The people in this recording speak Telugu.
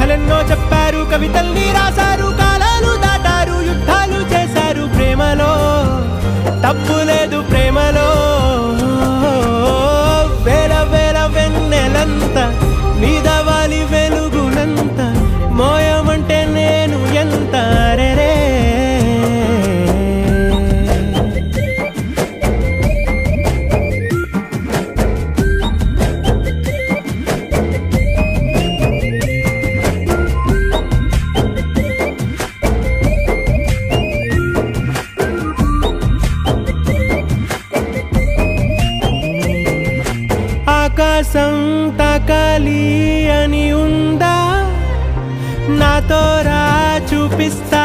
కథలెన్నో చెప్పారు, కవితల్ని రాశారు, కాలాలు దాటారు, యుద్ధాలు చేశారు. ప్రేమలో తప్పు లేదు, ప్రేమలో వేల వేల వెన్నెలంత నీదవాలి వెలుగునంత మోయమంటే నేను ఎంత రే. ఆకాశం తాకాలి అని ఉందా, నాతో రా చూపిస్తా